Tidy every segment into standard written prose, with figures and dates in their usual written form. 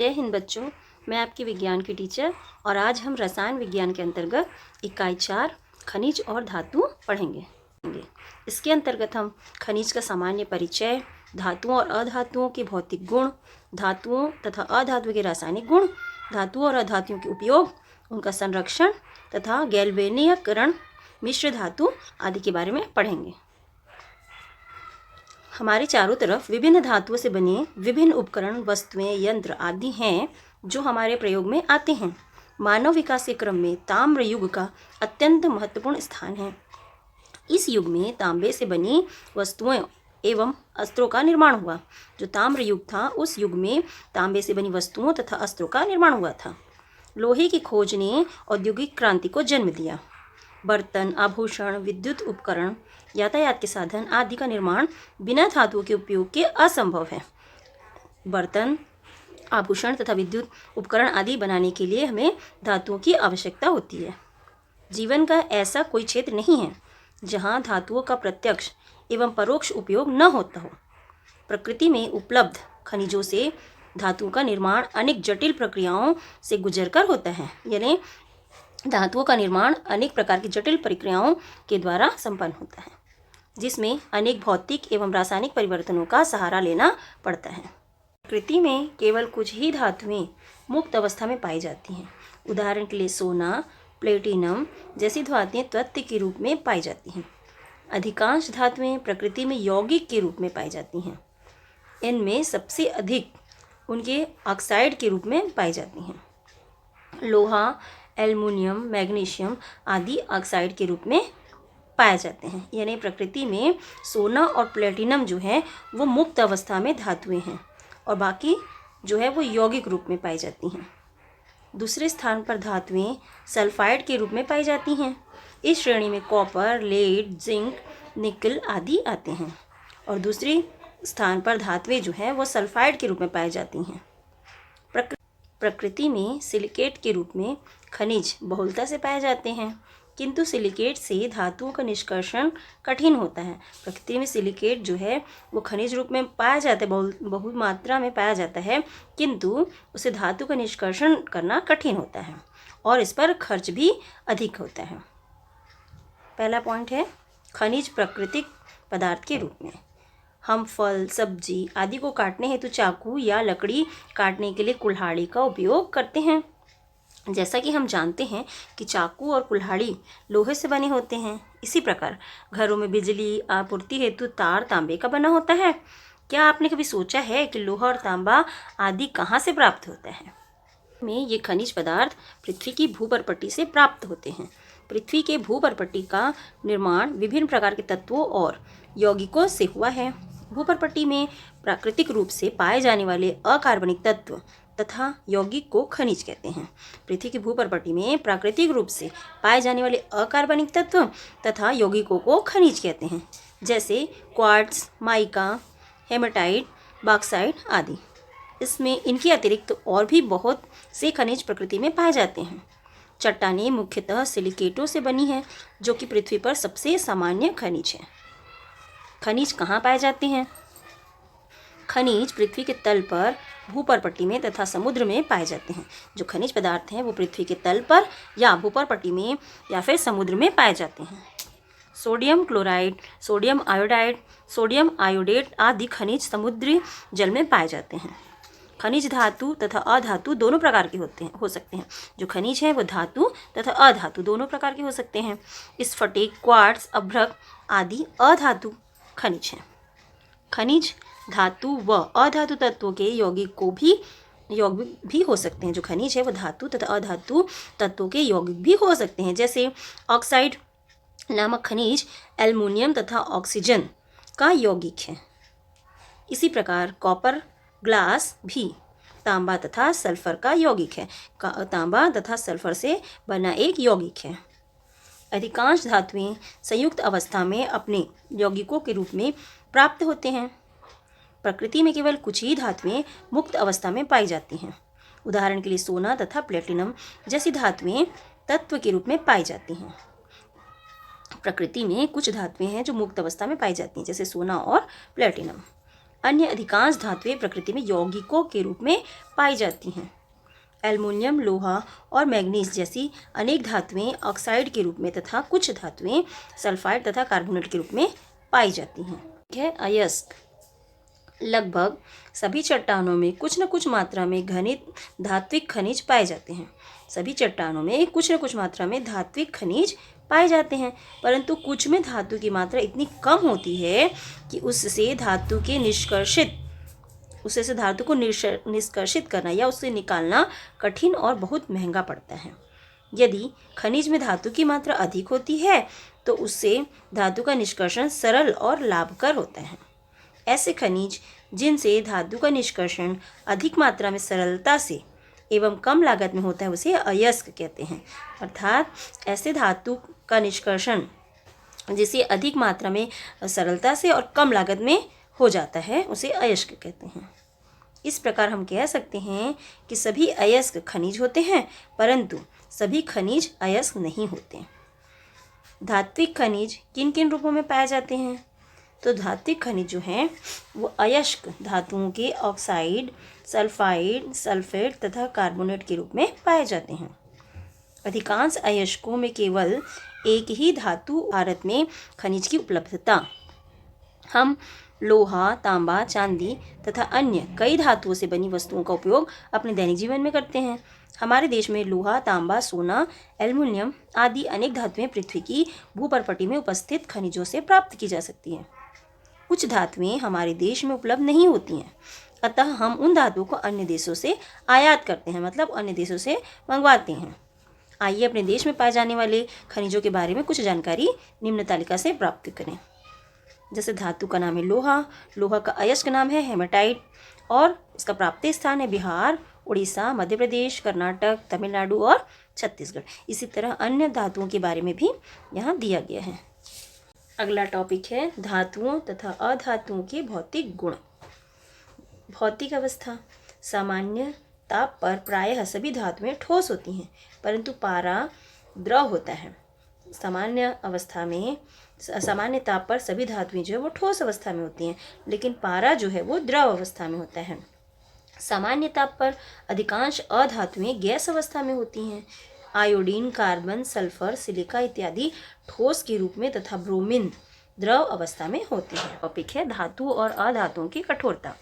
जय हिंद बच्चों, मैं आपकी विज्ञान की टीचर और आज हम रसायन विज्ञान के अंतर्गत इकाई 4 खनिज और धातु पढ़ेंगे। इसके अंतर्गत हम खनिज का सामान्य परिचय, धातुओं और अधातुओं के भौतिक गुण, धातुओं तथा अधातुओं के रासायनिक गुण, धातुओं और अधातुओं के उपयोग, उनका संरक्षण तथा गैल्वेनीयकरण, मिश्र धातु आदि के बारे में पढ़ेंगे। हमारे चारों तरफ विभिन्न धातुओं से बने विभिन्न उपकरण, वस्तुएं, यंत्र आदि हैं जो हमारे प्रयोग में आते हैं। मानव विकास के क्रम में ताम्र युग का अत्यंत महत्वपूर्ण स्थान है। इस युग में तांबे से बनी वस्तुएं एवं अस्त्रों का निर्माण हुआ। जो ताम्र युग था, उस युग में तांबे से बनी वस्तुओं तथा अस्त्रों का निर्माण हुआ था। लोहे की खोज ने औद्योगिक क्रांति को जन्म दिया। बर्तन, आभूषण, विद्युत उपकरण, यातायात के साधन आदि का निर्माण बिना धातुओं के उपयोग के असंभव है। बर्तन, आभूषण तथा विद्युत उपकरण आदि बनाने के लिए हमें धातुओं की आवश्यकता होती है। जीवन का ऐसा कोई क्षेत्र नहीं है जहाँ धातुओं का प्रत्यक्ष एवं परोक्ष उपयोग न होता हो। प्रकृति में उपलब्ध खनिजों से धातुओं का निर्माण अनेक जटिल प्रक्रियाओं से गुजरकर होता है। यानी धातुओं का निर्माण अनेक प्रकार की जटिल प्रक्रियाओं के द्वारा संपन्न होता है, जिसमें अनेक भौतिक एवं रासायनिक परिवर्तनों का सहारा लेना पड़ता है। प्रकृति में केवल कुछ ही धातुएं मुक्त अवस्था में पाई जाती हैं। उदाहरण के लिए सोना, प्लेटिनम जैसी धातुएं तत्व के रूप में पाई जाती हैं। अधिकांश धातुएं प्रकृति में यौगिक के रूप में पाई जाती हैं। इनमें सबसे अधिक उनके ऑक्साइड के रूप में पाई जाती हैं। लोहा, एल्युमिनियम, मैग्नीशियम आदि ऑक्साइड के रूप में पाए जाते हैं। यानी प्रकृति में सोना और प्लेटिनम जो है वो मुक्त अवस्था में धातुएं हैं और बाकी जो है वो यौगिक रूप में पाई जाती हैं। दूसरे स्थान पर धातुएं सल्फाइड के रूप में पाई जाती हैं। इस श्रेणी में कॉपर, लेड, जिंक, निकल आदि आते हैं। और दूसरे स्थान पर धातुएं जो है वो सल्फाइड के रूप में पाई जाती हैं। प्रकृति में सिलिकेट के रूप में खनिज बहुलता से पाए जाते हैं, किंतु सिलिकेट से धातुओं का निष्कर्षण कठिन होता है। प्रकृति में सिलिकेट जो है वो खनिज रूप में पाया जाता है, बहुत मात्रा में पाया जाता है, किंतु उसे धातु का निष्कर्षण करना कठिन होता है और इस पर खर्च भी अधिक होता है। पहला पॉइंट है खनिज प्राकृतिक पदार्थ के रूप में। हम फल, सब्जी आदि को काटने हेतु चाकू या लकड़ी काटने के लिए कुल्हाड़ी का उपयोग करते हैं। जैसा कि हम जानते हैं कि चाकू और कुल्हाड़ी लोहे से बने होते हैं, इसी प्रकार घरों में बिजली आपूर्ति हेतु तार तांबे का बना होता है। क्या आपने कभी सोचा है कि लोहा और तांबा आदि कहाँ से प्राप्त होता है? ये खनिज पदार्थ पृथ्वी की भूपर्पट्टी से प्राप्त होते हैं। पृथ्वी के भूपर्पट्टी का निर्माण विभिन्न प्रकार के तत्वों और यौगिकों से हुआ है। भूपर्पट्टी में प्राकृतिक रूप से पाए जाने वाले अकार्बनिक तत्व तथा यौगिक को खनिज कहते हैं। पृथ्वी की भूपर्पट्टी में प्राकृतिक रूप से पाए जाने वाले अकार्बनिक तत्व तथा यौगिकों को खनिज कहते हैं, जैसे क्वार्ट्ज, माइका, हेमाटाइट, बॉक्साइट आदि। इसमें इनके अतिरिक्त और भी बहुत से खनिज प्रकृति में पाए जाते हैं। चट्टानें मुख्यतः सिलिकेटों से बनी हैं, जो कि पृथ्वी पर सबसे सामान्य खनिज है। खनिज कहाँ पाए जाते हैं? खनिज पृथ्वी के तल पर, भूपर्पट्टी में तथा समुद्र में पाए जाते हैं। जो खनिज पदार्थ हैं वो पृथ्वी के तल पर या भूपर्पट्टी में या फिर समुद्र में पाए जाते हैं। Sodium chloride, sodium iodide, sodium iodate आदि खनिज समुद्री जल में पाए जाते हैं। खनिज धातु तथा अधातु दोनों प्रकार के हो सकते हैं। जो खनिज है वो धातु तथा अधातु दोनों प्रकार के हो सकते हैं। स्फटिक, क्वार्ट्ज, अभ्रक आदि अधातु खनिज हैं। खनिज धातु व अधातु तत्वों के यौगिक भी हो सकते हैं। जो खनिज है वो धातु तथा अधातु तत्वों के यौगिक भी हो सकते हैं। जैसे ऑक्साइड नामक खनिज एल्युमिनियम तथा ऑक्सीजन का यौगिक है। इसी प्रकार कॉपर ग्लास भी तांबा तथा सल्फर का यौगिक है। तांबा तथा सल्फर से बना एक यौगिक है। अधिकांश धातुएं संयुक्त अवस्था में अपने यौगिकों के रूप में प्राप्त होते हैं। प्रकृति में केवल कुछ ही धातुएं मुक्त अवस्था में पाई जाती हैं। उदाहरण के लिए सोना तथा प्लेटिनम जैसी धातुएं तत्व के रूप में पाई जाती हैं। प्रकृति में कुछ धातुएं हैं जो मुक्त अवस्था में पाई जाती हैं, जैसे सोना और प्लेटिनम। अन्य अधिकांश धातुएं प्रकृति में यौगिकों के रूप में पाई जाती हैं। एल्युमिनियम, लोहा और मैग्नीज जैसी अनेक धातुएं ऑक्साइड के रूप में तथा कुछ धातुएं सल्फाइड तथा कार्बोनेट के रूप में पाई जाती हैं। है अयस्क। लगभग सभी चट्टानों में कुछ न कुछ मात्रा में घनित धात्विक खनिज पाए जाते हैं। सभी चट्टानों में कुछ न कुछ मात्रा में धात्विक खनिज पाए जाते हैं, परंतु कुछ में धातु की मात्रा इतनी कम होती है कि उससे धातु को निष्कर्षित करना या उससे निकालना कठिन और बहुत महंगा पड़ता है। यदि खनिज में धातु की मात्रा अधिक होती है तो उससे धातु का निष्कर्षण सरल और लाभकर होता है। ऐसे खनिज जिनसे धातु का निष्कर्षण अधिक मात्रा में सरलता से एवं कम लागत में होता है उसे अयस्क कहते हैं। अर्थात ऐसे धातु का निष्कर्षण जिसे अधिक मात्रा में सरलता से और कम लागत में हो जाता है उसे अयस्क कहते हैं। इस प्रकार हम कह सकते हैं कि सभी अयस्क खनिज होते हैं, परंतु सभी खनिज अयस्क नहीं होते। धात्विक खनिज किन किन रूपों में पाए जाते हैं? तो धात्विक खनिज जो हैं वो अयस्क धातुओं के ऑक्साइड, सल्फाइड, सल्फेट तथा कार्बोनेट के रूप में पाए जाते हैं। अधिकांश अयस्कों में केवल एक ही धातु भारत में खनिज की उपलब्धता। हम लोहा, तांबा, चांदी तथा अन्य कई धातुओं से बनी वस्तुओं का उपयोग अपने दैनिक जीवन में करते हैं। हमारे देश में लोहा, तांबा, सोना, एल्युमिनियम आदि अनेक धातुएं पृथ्वी की भूपर्पटी में उपस्थित खनिजों से प्राप्त की जा सकती हैं। कुछ धातुएं हमारे देश में उपलब्ध नहीं होती हैं, अतः हम उन धातुओं को अन्य देशों से आयात करते हैं, मतलब अन्य देशों से मंगवाते हैं। आइए अपने देश में पाए जाने वाले खनिजों के बारे में कुछ जानकारी निम्न तालिका से प्राप्त करें। जैसे धातु का नाम है लोहा, लोहा का अयस्क नाम है हेमाटाइट और इसका प्राप्ति स्थान है बिहार, उड़ीसा, मध्य प्रदेश, कर्नाटक, तमिलनाडु और छत्तीसगढ़। इसी तरह अन्य धातुओं के बारे में भी यहाँ दिया गया है। अगला टॉपिक है धातुओं तथा अधातुओं के भौतिक गुण। भौतिक अवस्था। सामान्य ताप पर प्रायः सभी धातुएं ठोस होती हैं, परंतु पारा द्रव होता है। सामान्य ताप पर सभी धातुएं जो है वो ठोस अवस्था में होती हैं, लेकिन पारा जो है वो द्रव अवस्था में होता है। सामान्य ताप पर अधिकांश अधातुएं गैस अवस्था में होती हैं। आयोडीन, कार्बन, सल्फर, सिलिका इत्यादि ठोस के रूप में तथा ब्रोमीन द्रव अवस्था में होती है। टॉपिक है धातु और अधातुओं की कठोरता।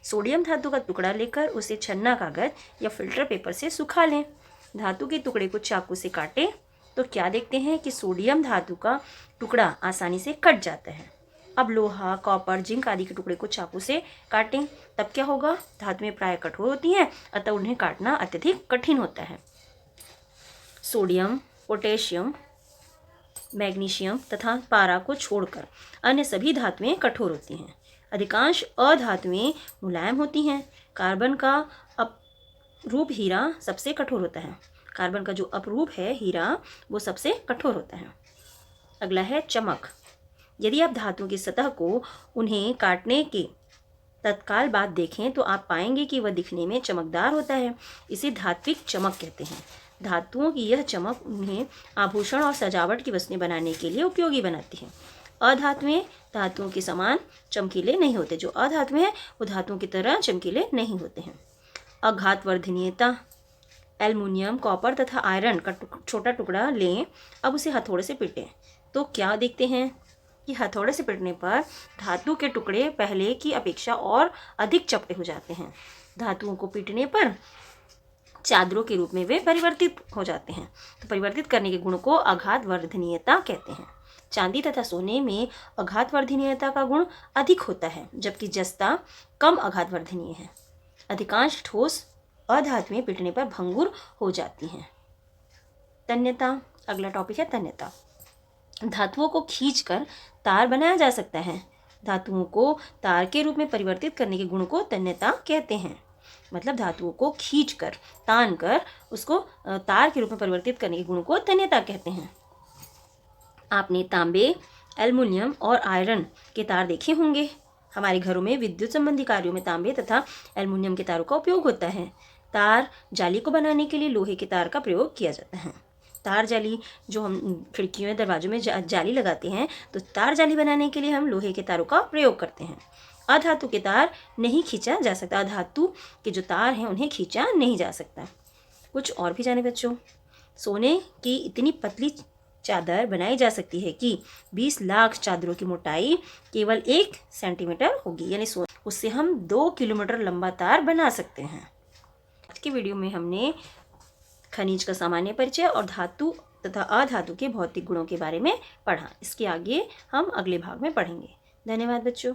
सोडियम धातु का टुकड़ा लेकर उसे छन्ना कागज या फिल्टर पेपर से सुखा लें। धातु के टुकड़े को चाकू से काटें तो क्या देखते हैं कि सोडियम धातु का टुकड़ा आसानी से कट जाता है। अब लोहा, कॉपर, जिंक आदि के टुकड़े को चाकू से काटें, तब क्या होगा? धातुएं प्राय कठोर होती हैं, अतः उन्हें काटना अत्यधिक कठिन होता है। सोडियम, पोटेशियम, मैग्नीशियम तथा पारा को छोड़कर अन्य सभी धातुएं कठोर होती हैं। अधिकांश अधातुएं मुलायम होती हैं। कार्बन का अपरूप हीरा सबसे कठोर होता है। कार्बन का जो अपरूप है हीरा वो सबसे कठोर होता है। अगला है चमक। यदि आप धातुओं की सतह को उन्हें काटने के तत्काल बाद देखें तो आप पाएंगे कि वह दिखने में चमकदार होता है। इसे धात्विक चमक कहते हैं। धातुओं की यह चमक उन्हें आभूषण और सजावट की वस्तुएं बनाने के लिए उपयोगी बनाती है। अधातुएं धातुओं के समान चमकीले नहीं होते। जो अधातुएं हैं वो धातुओं की तरह चमकीले नहीं होते हैं। आघातवर्धनीयता। एल्युमिनियम, कॉपर तथा आयरन का छोटा टुकड़ा लें। अब उसे हथौड़े से पीटें तो क्या देखते हैं कि हथौड़े से पीटने पर धातु के टुकड़े पहले की अपेक्षा और अधिक चपटे हो जाते हैं। धातुओं को पीटने पर चादरों के रूप में वे परिवर्तित हो जाते हैं। तो परिवर्तित करने के गुण को आघातवर्धनीयता कहते हैं। चांदी तथा सोने में आघातवर्धनीयता का गुण अधिक होता है, जबकि जस्ता कम आघातवर्धनीय है। अधिकांश ठोस अधातुएं पीटने पर भंगुर हो जाती हैं। तन्यता। अगला टॉपिक है तन्यता। धातुओं को खींचकर तार बनाया जा सकता है। धातुओं को तार के रूप में परिवर्तित करने के गुण को तन्यता कहते हैं। मतलब धातुओं को खींचकर, तान कर उसको तार के रूप में परिवर्तित करने के गुण को तन्यता कहते हैं। आपने तांबे, एल्युमिनियम और आयरन के तार देखे होंगे। हमारे घरों में विद्युत संबंधी कार्यों में तांबे तथा एल्युमिनियम के तारों का उपयोग होता है। तार जाली को बनाने के लिए लोहे के तार का प्रयोग किया जाता है। तार जाली जो हम खिड़कियों या दरवाजों में जाली लगाते हैं, तो तार जाली बनाने के लिए हम लोहे के तारों का प्रयोग करते हैं। अधातु के तार नहीं खींचा जा सकता, अधातु के जो तार हैं उन्हें खींचा नहीं जा सकता। कुछ और भी जाने बच्चों। सोने की इतनी पतली चादर बनाई जा सकती है कि 20 लाख चादरों की मोटाई केवल 1 सेंटीमीटर होगी, यानी उससे हम 2 किलोमीटर लंबा तार बना सकते हैं। आज की वीडियो में हमने खनिज का सामान्य परिचय और धातु तथा अधातु के भौतिक गुणों के बारे में पढ़ा। इसके आगे हम अगले भाग में पढ़ेंगे। धन्यवाद बच्चों।